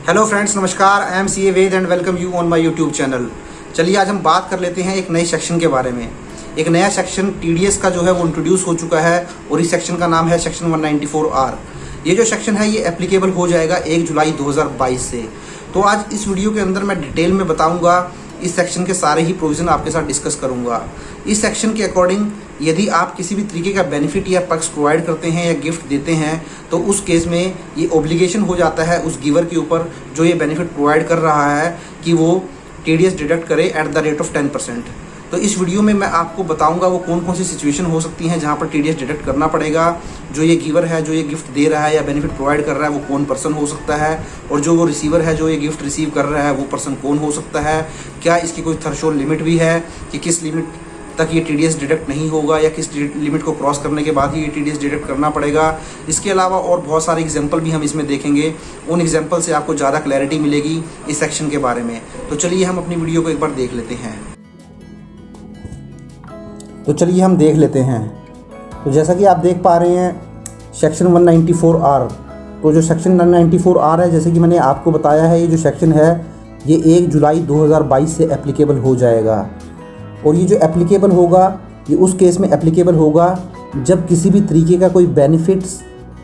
Hello friends, नमस्कार। I am C A Ved and welcome you on my YouTube channel. चलिए आज हम बात कर लेते हैं एक नए सेक्शन के बारे में। एक नया सेक्शन टीडीएस का जो है वो इंट्रोड्यूस हो चुका है और इस सेक्शन का नाम है सेक्शन 194R। ये जो सेक्शन है ये एप्लीकेबल हो जाएगा 1 जुलाई 2022 से। तो आज इस वीडियो के अंदर मैं डिटेल में बताऊंगा, इस सेक्शन के सारे ही प्रोविज़न आपके साथ डिस्कस करूंगा। इस सेक्शन के अकॉर्डिंग यदि आप किसी भी तरीके का बेनिफिट या पर्क्स प्रोवाइड करते हैं या गिफ्ट देते हैं तो उस केस में ये ऑब्लिगेशन हो जाता है उस गिवर के ऊपर जो ये बेनिफिट प्रोवाइड कर रहा है कि वो टीडीएस डिडक्ट करे एट द रेट ऑफ 10%। तो इस वीडियो में मैं आपको बताऊंगा वो कौन कौन सी सिचुएशन हो सकती हैं जहां पर टीडीएस डिडक्ट करना पड़ेगा। जो ये गिवर है, जो ये गिफ्ट दे रहा है या बेनिफिट प्रोवाइड कर रहा है, वो कौन पर्सन हो सकता है, और जो वो रिसीवर है जो ये गिफ्ट रिसीव कर रहा है वो पर्सन कौन हो सकता है। क्या इसकी कोई थ्रेशोल्ड लिमिट भी है कि किस लिमिट तक ये टीडीएस डिडक्ट नहीं होगा या किस लिमिट को क्रॉस करने के बाद ही ये टीडीएस डिडक्ट करना पड़ेगा। इसके अलावा और बहुत सारे एग्जांपल भी हम इसमें देखेंगे। उन एग्जांपल से आपको ज़्यादा क्लैरिटी मिलेगी इस सेक्शन के बारे में। तो चलिए हम अपनी वीडियो को एक बार देख लेते हैं। तो जैसा कि आप देख पा रहे हैं सेक्शन 194R। तो जो सेक्शन 194R है, जैसे कि मैंने आपको बताया है, ये जो सेक्शन है ये 1 जुलाई 2022 से एप्लीकेबल हो जाएगा। और ये जो एप्लीकेबल होगा ये उस केस में एप्लीकेबल होगा जब किसी भी तरीके का कोई बेनिफिट्स,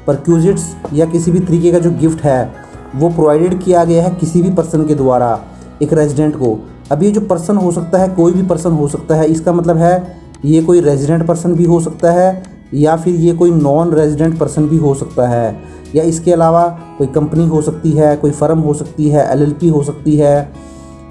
परक्यूजिट्स या किसी भी तरीके का जो गिफ्ट है वो प्रोवाइडेड किया गया है किसी भी पर्सन के द्वारा एक रेजिडेंट को। अब ये जो पर्सन हो सकता है, कोई भी पर्सन हो सकता है। इसका मतलब है ये कोई रेजिडेंट पर्सन भी हो सकता है या फिर ये कोई नॉन रेजिडेंट पर्सन भी हो सकता है, या इसके अलावा कोई कंपनी हो सकती है, कोई फर्म हो सकती है, एलएलपी हो सकती है,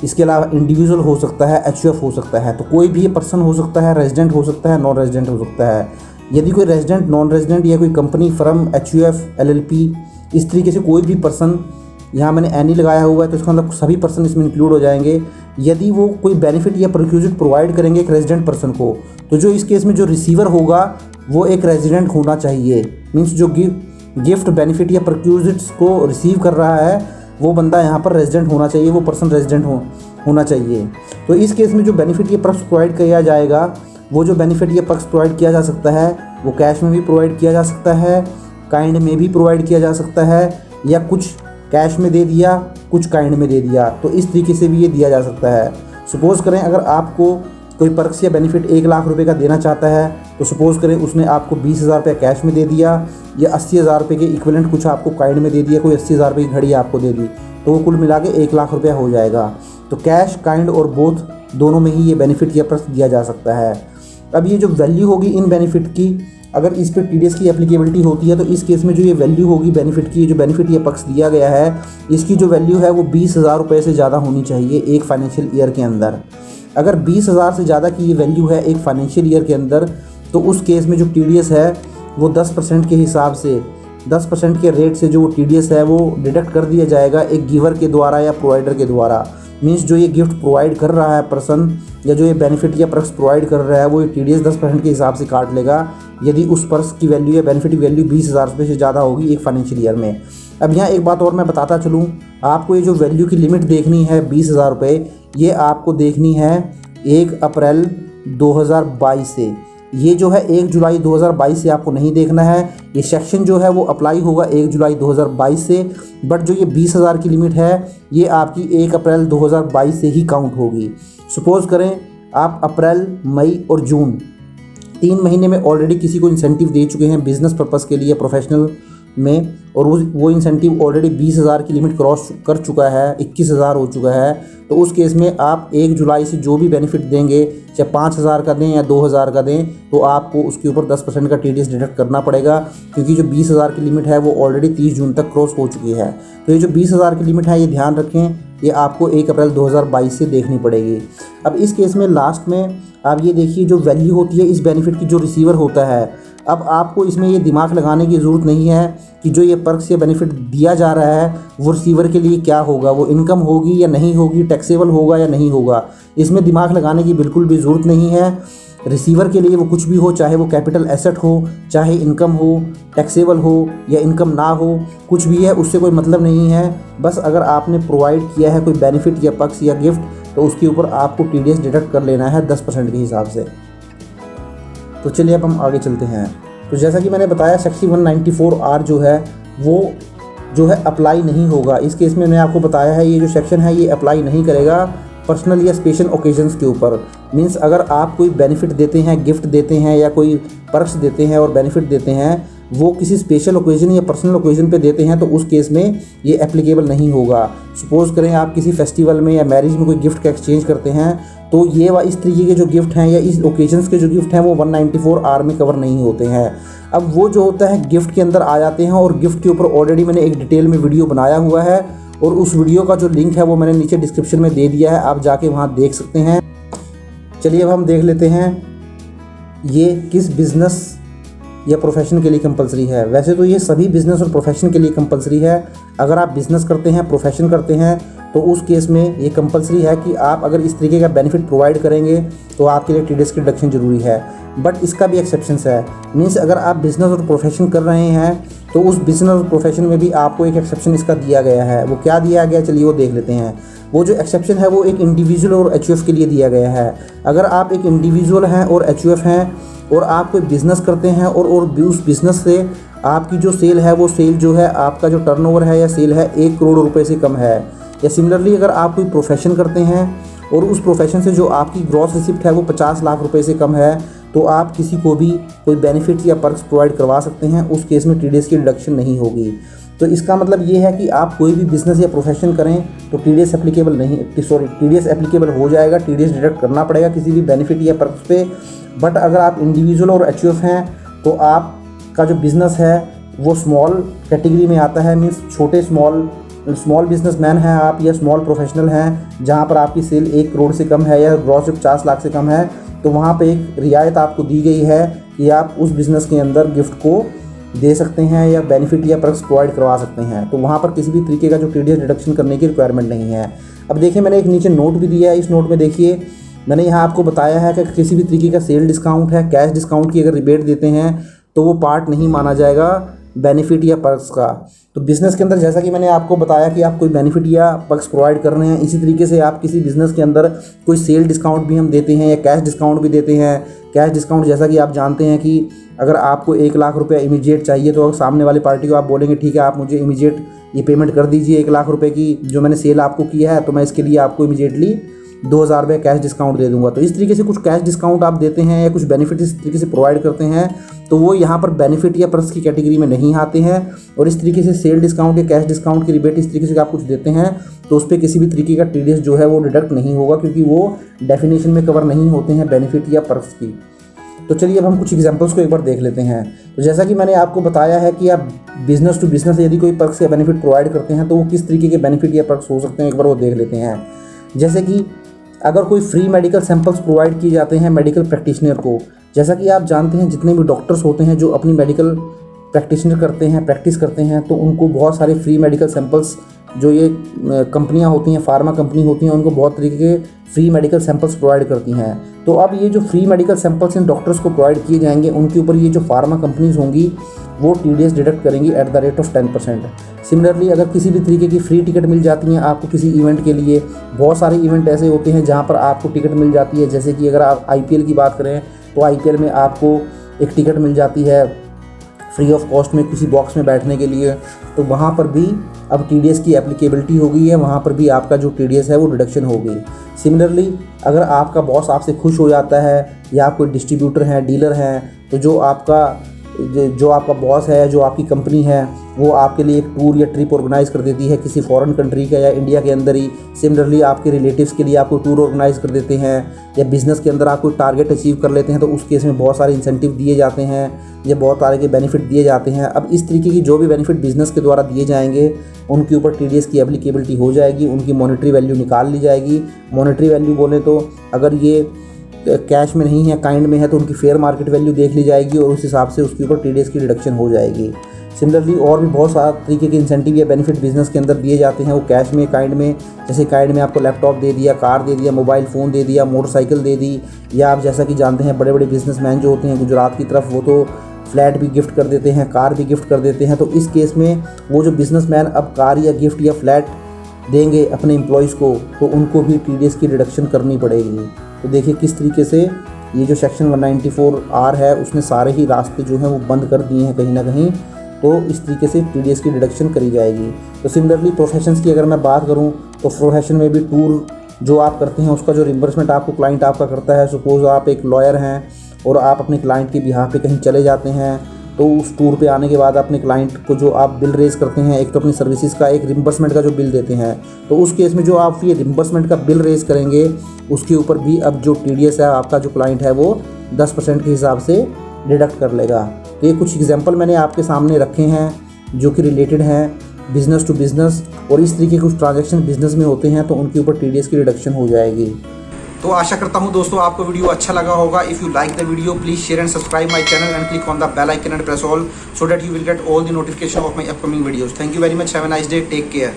इसके अलावा इंडिविजुअल हो सकता है, एचयूएफ हो सकता है। तो कोई भी ये पर्सन हो सकता है, रेजिडेंट हो सकता है, नॉन रेजिडेंट हो सकता है। यदि कोई रेजिडेंट, नॉन रेजिडेंट या कोई कंपनी, फर्म, एचयूएफ, एलएलपी, इस तरीके से कोई भी पर्सन, यहाँ मैंने एनी लगाया हुआ है तो इसका मतलब सभी पर्सन इसमें इंक्लूड हो जाएंगे। यदि वो कोई बेनिफिट या परक्यूजिट प्रोवाइड करेंगे एक रेजिडेंट पर्सन को, तो जो इस केस में जो रिसीवर होगा वो एक रेजिडेंट होना चाहिए। मीन्स जो गिफ्ट, बेनिफिट या परक्यूजिट्स को रिसीव कर रहा है वो बंदा यहाँ पर रेजिडेंट होना चाहिए, वो पर्सन रेजिडेंट होना चाहिए। तो इस केस में जो बेनिफिट या पर्क्स प्रोवाइड किया जाएगा, वो जो बेनिफिट या पर्क्स प्रोवाइड किया जा सकता है वो कैश में भी प्रोवाइड किया जा सकता है, काइंड में भी प्रोवाइड किया जा सकता है, या कुछ कैश में दे दिया, कुछ काइंड में दे दिया। तो इस तरीके से भी ये दिया जा सकता है। सपोज़ करें अगर आपको कोई पर्क्स या बेनिफिट 1 लाख रुपए का देना चाहता है तो सपोज़ करें उसने आपको 20,000 रुपये कैश में दे दिया या 80,000 रुपये के इक्विवेलेंट कुछ आपको काइंड में दे दिया, कोई 80,000 रुपये की घड़ी आपको दे दी, तो वो कुल मिला के 1 लाख रुपया हो जाएगा। तो कैश, काइंड और बोथ दोनों में ही ये बेनिफिट या पर्क्स दिया जा सकता है। अब ये जो वैल्यू होगी इन बेनिफिट की, अगर इस पर टीडीएस की एप्लीकेबिलिटी होती है तो इस केस में जो ये वैल्यू होगी बेनिफिट की, जो बेनिफिट या पर्क्स दिया गया है, इसकी जो वैल्यू है वो 20,000 रुपये से ज़्यादा होनी चाहिए एक फाइनेंशियल ईयर के अंदर। अगर 20,000 से ज़्यादा की ये वैल्यू है एक फाइनेंशियल ईयर के अंदर, तो उस केस में जो टीडीएस है वो 10% के हिसाब से, 10% के रेट से जो टीडीएस है वो डिडक्ट कर दिया जाएगा एक गिवर के द्वारा या प्रोवाइडर के द्वारा। मीन्स जो ये गिफ्ट प्रोवाइड कर रहा है पर्सन, या जो ये बेनिफिट या पर्क्स प्रोवाइड कर रहा है, वो ये टीडीएस 10% के हिसाब से काट लेगा यदि उस पर्क्स की वैल्यू या बेनिफिट की वैल्यू 20,000 रुपये से ज़्यादा होगी एक फाइनेंशियल ईयर में। अब यहाँ एक बात और मैं बताता चलूँ, आपको ये जो वैल्यू की लिमिट देखनी है 20,000 रुपये, ये आपको देखनी है 1 अप्रैल 2022 से। ये जो है 1 जुलाई 2022 से आपको नहीं देखना है। ये सेक्शन जो है वो अप्लाई होगा 1 जुलाई 2022 से, बट जो ये 20,000 की लिमिट है ये आपकी 1 अप्रैल 2022 से ही काउंट होगी। सपोज़ करें आप अप्रैल, मई और जून 3 महीने में ऑलरेडी किसी को इंसेंटिव दे चुके हैं बिज़नेस पर्पज़ के लिए, प्रोफेशनल में, और वो इंसेंटिव ऑलरेडी 20,000 की लिमिट क्रॉस कर चुका है, 21,000 हो चुका है, तो उस केस में आप 1 जुलाई से जो भी बेनिफिट देंगे, चाहे 5,000 का दें या 2,000 का दें, तो आपको उसके ऊपर 10% का टीडीएस डिडक्ट करना पड़ेगा, क्योंकि जो 20,000 की लिमिट है वो ऑलरेडी 30 जून तक क्रॉस हो चुकी है। तो ये जो 20,000 की लिमिट है ये ध्यान रखें, ये आपको 1 अप्रैल 2022 से देखनी पड़ेगी। अब इस केस में लास्ट में आप ये देखिए जो वैल्यू होती है इस बेनिफिट की जो रिसीवर होता है, अब आपको इसमें ये दिमाग लगाने की ज़रूरत नहीं है कि जो ये पर्क्स या बेनिफिट दिया जा रहा है वो रिसीवर के लिए क्या होगा, वो इनकम होगी या नहीं होगी, टैक्सेबल होगा या नहीं होगा। इसमें दिमाग लगाने की बिल्कुल भी ज़रूरत नहीं है। रिसीवर के लिए वो कुछ भी हो, चाहे वो कैपिटल एसेट हो, चाहे इनकम हो, टैक्सेबल हो या इनकम ना हो, कुछ भी है उससे कोई मतलब नहीं है। बस अगर आपने प्रोवाइड किया है कोई बेनिफिट या पर्क्स या गिफ्ट, तो उसके ऊपर आपको टीडीएस डिडक्ट कर लेना है 10% के हिसाब से। तो चलिए अब हम आगे चलते हैं। तो जैसा कि मैंने बताया सेक्शन 194R जो है वो जो है अप्लाई नहीं होगा। इस केस में मैंने आपको बताया है ये जो सेक्शन है ये अप्लाई नहीं करेगा पर्सनल या स्पेशल ओकेजन्स के ऊपर। मीन्स अगर आप कोई बेनिफिट देते हैं, गिफ्ट देते हैं या कोई पर्क्स देते हैं और बेनिफिट देते हैं, वो किसी स्पेशल ओकेजन या पर्सनल ओकेजन पे देते हैं तो उस केस में ये एप्लीकेबल नहीं होगा। सपोज़ करें आप किसी फेस्टिवल में या मैरिज में कोई गिफ्ट का एक्सचेंज करते हैं तो ये इस तरीके के जो गिफ्ट हैं या इस ओकेजन्स के जो गिफ्ट हैं वो 194R में कवर नहीं होते हैं। अब वो जो होता है गिफ्ट के अंदर आ जाते हैं और गिफ्ट के ऊपर ऑलरेडी मैंने एक डिटेल में वीडियो बनाया हुआ है और उस वीडियो का जो लिंक है वो मैंने नीचे डिस्क्रिप्शन में दे दिया है, आप जाके वहाँ देख सकते हैं। चलिए अब हम देख लेते हैं ये किस बिज़नेस या प्रोफेशन के लिए कंपलसरी है। वैसे तो ये सभी बिज़नेस और प्रोफेशन के लिए कंपलसरी है। अगर आप बिज़नेस करते हैं, प्रोफेशन करते हैं तो उस केस में ये कंपलसरी है कि आप अगर इस तरीके का बेनिफिट प्रोवाइड करेंगे तो आपके लिए टीडीएस की डिडक्शन ज़रूरी है। बट इसका भी एक्सेप्शंस है। मीन्स अगर आप बिज़नेस और प्रोफेशन कर रहे हैं तो उस बिज़नेस और प्रोफेशन में भी आपको एक एक्सेप्शन इसका दिया गया है। वो क्या दिया गया, चलिए वो देख लेते हैं। वो जो एक्सेप्शन है वो एक इंडिविजुअल और एचयूएफ के लिए दिया गया है। अगर आप एक इंडिविजुअल हैं और एचयूएफ हैं और आप कोई बिज़नेस करते हैं और उस बिज़नेस से आपकी जो सेल है वो सेल जो है आपका जो टर्नओवर है या सेल है 1 करोड़ रुपए से कम है, या सिमिलरली अगर आप कोई प्रोफेशन करते हैं और उस प्रोफेशन से जो आपकी ग्रॉस रिसिप्ट है वो 50 लाख रुपए से कम है तो आप किसी को भी कोई बेनिफिट या पर्क्स प्रोवाइड करवा सकते हैं। उस केस में टीडीएस की डिडक्शन नहीं होगी। तो इसका मतलब ये है कि आप कोई भी बिज़नेस या प्रोफेशन करें तो टीडीएस एप्लीकेबल नहीं, टीडीएस एप्लीकेबल हो जाएगा, टीडीएस डिडक्ट करना पड़ेगा किसी भी बेनिफिट या पर्क्स पे। बट अगर आप इंडिविजुअल और एचयूएफ हैं तो आपका जो बिज़नेस है वो स्मॉल कैटेगरी में आता है। मीन्स छोटे स्मॉल बिजनेसमैन हैं आप या स्मॉल प्रोफेशनल हैं जहाँ पर आपकी सेल 1 करोड़ से कम है या ग्रॉस 50 लाख से कम है, तो वहाँ पे एक रियायत आपको दी गई है कि आप उस बिज़नेस के अंदर गिफ्ट को दे सकते हैं या बेनिफिट या पर्क्स प्रोवाइड करवा सकते हैं। तो वहाँ पर किसी भी तरीके का जो टीडीएस डिडक्शन करने की रिक्वायरमेंट नहीं है। अब देखिए मैंने एक नीचे नोट भी दिया है। इस नोट में देखिए मैंने यहाँ आपको बताया है कि किसी भी तरीके का सेल डिस्काउंट है, कैश डिस्काउंट की अगर रिबेट देते हैं तो वो पार्ट नहीं माना जाएगा बेनिफिट या पर्क्स का। तो बिज़नेस के अंदर जैसा कि मैंने आपको बताया कि आप कोई बेनिफिट या पर्क्स प्रोवाइड कर रहे हैं, इसी तरीके से आप किसी बिज़नेस के अंदर कोई सेल डिस्काउंट भी हम देते हैं या कैश डिस्काउंट भी देते हैं। कैश डिस्काउंट जैसा कि आप जानते हैं कि अगर आपको 1 लाख रुपये इमीडिएट चाहिए तो सामने वाली पार्टी को आप बोलेंगे ठीक है आप मुझे इमीडिएट ये पेमेंट कर दीजिए 1 लाख रुपये की जो मैंने सेल आपको किया है, तो मैं इसके लिए आपको इमीडिएटली 2000 रुपये कैश डिस्काउंट दे दूंगा। तो इस तरीके से कुछ कैश डिस्काउंट आप देते हैं या कुछ बेनिफिट इस तरीके से प्रोवाइड करते हैं तो वो यहाँ पर बेनिफिट या पर्क्स की कैटेगरी में नहीं आते हैं। और इस तरीके से सेल डिस्काउंट या कैश डिस्काउंट की रिबेट इस तरीके से आप कुछ देते हैं तो उस पर किसी भी तरीके का टीडीएस जो है वो डिडक्ट नहीं होगा क्योंकि वो डेफिनेशन में कवर नहीं होते हैं बेनिफिट या पर्क्स की। तो चलिए अब हम कुछ एग्जांपल्स को एक बार देख लेते हैं। तो जैसा कि मैंने आपको बताया है कि आप बिज़नेस टू बिज़नेस यदि कोई पर्क्स या बेनिफिट प्रोवाइड करते हैं तो वो किस तरीके के बेनिफिट या पर्क्स हो सकते हैं एक बार वो देख लेते हैं। जैसे कि अगर कोई फ्री मेडिकल सैंपल्स प्रोवाइड किए जाते हैं मेडिकल प्रैक्टिशनर को, जैसा कि आप जानते हैं जितने भी डॉक्टर्स होते हैं जो अपनी मेडिकल प्रैक्टिशनर करते हैं, प्रैक्टिस करते हैं, तो उनको बहुत सारे फ्री मेडिकल सैंपल्स जो ये कंपनियां होती हैं, फार्मा कंपनी होती हैं, उनको बहुत तरीके के फ्री मेडिकल सैंपल्स प्रोवाइड करती हैं। तो अब ये जो फ्री मेडिकल सैंपल्स इन डॉक्टर्स को प्रोवाइड किए जाएंगे उनके ऊपर ये जो फार्मा कंपनीज होंगी वो टीडीएस डिडक्ट करेंगी at the rate of 10%। Similarly अगर किसी भी तरीके की फ्री टिकट मिल जाती हैं आपको किसी इवेंट के लिए, बहुत सारे इवेंट ऐसे होते हैं जहाँ पर आपको टिकट मिल जाती है। जैसे कि अगर आप आईपीएल की बात करें तो आईपीएल में आपको एक टिकट मिल जाती है फ्री ऑफ कॉस्ट में किसी बॉक्स में बैठने के लिए, तो वहाँ पर भी अब टीडीएस की एप्लीकेबिलिटी हो गई है, वहाँ पर भी आपका जो टीडीएस है वो डिडक्शन हो गई। सिमिलरली अगर आपका बॉस आपसे खुश हो जाता है या आप कोई डिस्ट्रीब्यूटर हैं, डीलर हैं, तो जो आपका बॉस है, जो आपकी कंपनी है, वो आपके लिए एक टूर या ट्रिप ऑर्गेनाइज़ कर देती है किसी फॉरेन कंट्री का या इंडिया के अंदर ही। सिमिलरली आपके रिलेटिव्स के लिए आपको टूर ऑर्गेनाइज़ कर देते हैं, या बिज़नेस के अंदर आप कोई टारगेट अचीव कर लेते हैं तो उस केस में बहुत सारे इंसेंटिव दिए जाते हैं या बहुत सारे के बेनिफिट दिए जाते हैं। अब इस तरीके की जो भी बेनिफिट बिज़नेस के द्वारा दिए जाएंगे उनके ऊपर टीडीएस की एप्लीकेबिलिटी हो जाएगी, उनकी मॉनेटरी वैल्यू निकाल ली जाएगी। मॉनेटरी वैल्यू बोले तो अगर ये कैश में नहीं है, काइंड में है, तो उनकी फेयर मार्केट वैल्यू देख ली जाएगी और उस हिसाब से उसके ऊपर टीडीएस की डिडक्शन हो जाएगी। सिमिलरली और भी बहुत सारे तरीके के इंसेंटिव या बेनिफिट बिजनेस के अंदर दिए जाते हैं, वो कैश में, काइंड में। जैसे काइंड में आपको लैपटॉप दे दिया, कार दे दिया, मोबाइल फ़ोन दे दिया, मोटरसाइकिल दे दी, या आप जैसा कि जानते हैं बड़े बड़े बिजनेसमैन जो होते हैं गुजरात की तरफ, वो तो फ्लैट भी गिफ्ट कर देते हैं, कार भी गिफ्ट कर देते हैं। तो इस केस में वो जो बिजनेसमैन अब कार या गिफ्ट या फ्लैट देंगे अपने एम्प्लॉयज़ को तो उनको भी टीडीएस की डिडक्शन करनी पड़ेगी। तो देखिए किस तरीके से ये जो सेक्शन 194R है उसने सारे ही रास्ते जो हैं वो बंद कर दिए हैं कहीं ना कहीं तो इस तरीके से TDS की डिडक्शन करी जाएगी। तो सिमिलरली प्रोफेशंस की अगर मैं बात करूँ तो प्रोफेशन में भी टूर जो आप करते हैं उसका जो रिम्बर्समेंट आपको क्लाइंट आपका करता है। सपोज़ आप एक लॉयर हैं और आप अपने क्लाइंट के बिहाफ पे कहीं चले जाते हैं, तो उस टूर पे आने के बाद अपने क्लाइंट को जो आप बिल रेज़ करते हैं, एक तो अपनी सर्विसेज का, एक रिम्बर्समेंट का जो बिल देते हैं, तो उस केस में जो आप ये रिम्बर्समेंट का बिल रेज़ करेंगे उसके ऊपर भी अब जो TDS है आपका जो क्लाइंट है वो 10% के हिसाब से डिडक्ट कर लेगा। तो ये कुछ एग्जांपल मैंने आपके सामने रखे हैं जो कि रिलेटेड हैं बिज़नेस टू बिज़नेस, और इस तरीके के कुछ ट्रांजैक्शन बिज़नेस में होते हैं तो उनके ऊपर TDS की रिडक्शन हो जाएगी। तो आशा करता हूं दोस्तों आपको वीडियो अच्छा लगा होगा। If you like the video please share and subscribe my channel and click on the bell icon and press all so that you will get all the notification of my upcoming videos. Thank you very much, have a nice day, take care.